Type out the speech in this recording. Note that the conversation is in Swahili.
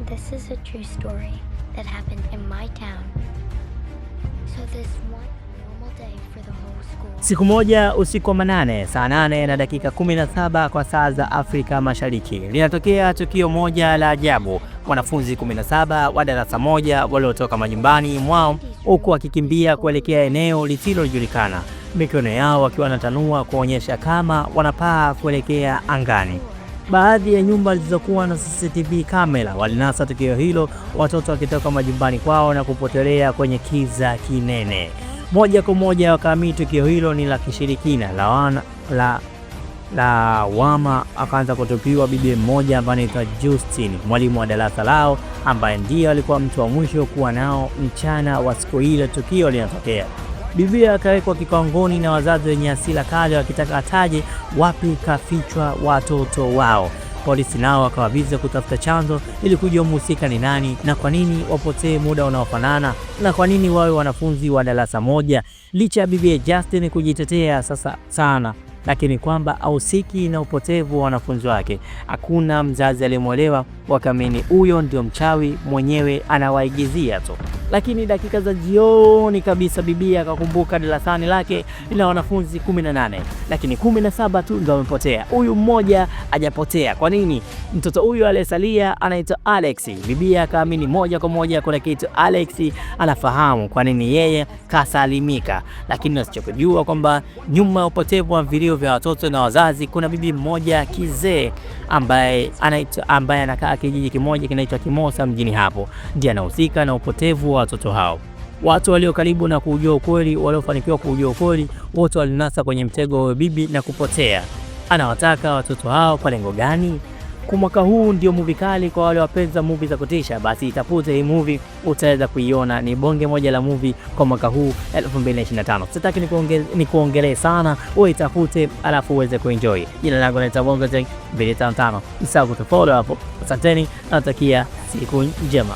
And this is a true story that happened in my town. So this one normal day for the whole school. Siku moja usiku wa manane, saa 8 na dakika 17 kwa saa za Afrika Mashariki, linatokea tukio moja la ajabu. Wanafunzi 17 wa darasa moja waliotoka majumbani mwao huku wakikimbia kuelekea eneo lisilojulikana, mikono yao wakiwa wanatanua kuonyesha kama wanapaa kuelekea angani. Baadhi ya nyumba zilizokuwa na CCTV kamera walinasa tukio hilo, watoto wakitoka majumbani kwao na kupotelea kwenye kiza kinene. Moja kwa moja wakaamini tukio hilo ni la kishirikina la wama. Akaanza kutupiwa bibi mmoja ambaye anaitwa Justin, mwalimu wa darasa lao, ambaye ndiye alikuwa mtu wa mwisho kuwa nao mchana wa siku ile tukio linatokea. Bibi akawekwa kikangoni na wazazi wenye hasira kali wakitaka ataje wapi kafichwa watoto wao. Polisi nao wakawabiza kutafuta chanzo ili kujua mhusika ni nani na kwa nini wapotee muda unaofanana na kwa nini wawe wanafunzi wa darasa moja. Licha ya bibi Justin kujitetea sasa sana, lakini kwamba ahusiki na upotevu wa wanafunzi wake, hakuna mzazi aliyemwelewa, wakamini huyo ndio mchawi mwenyewe anawaigizia tu. Lakini dakika za jioni kabisa bibi akakumbuka darasani lake lina wanafunzi 18, lakini 17 tu ndio wamepotea. Huyu mmoja hajapotea. Kwa nini? Mtoto huyu aliyesalia anaitwa Alex. Bibi akaamini moja kwa moja kuna kitu Alex anafahamu kwa nini yeye kasalimika, lakini asichokujua kwamba nyuma ya upotevu wa vilio vya watoto na wazazi kuna bibi mmoja kizee ambaye anakaa kijiji kimoja kinaitwa Kimosa mjini hapo, ndiye anahusika na upotevu wa watoto hao. Watu walio karibu na kujua ukweli, waliofanikiwa kujua ukweli, wote walinasa kwenye mtego wa bibi na kupotea. Anawataka watoto hao kwa lengo gani? Kwa mwaka huu ndio movie kali kwa wale wapenzi wa movie za kutisha, basi itafute hii movie utaweza kuiona. Ni bonge moja la movie kwa mwaka huu 2025. Sitaki nikuongelee sana, wewe itafute alafu uweze kuenjoy. Jina langu ni Tabongo Tech 255. Usisahau kutufollow hapo. Asanteni, natakia siku njema.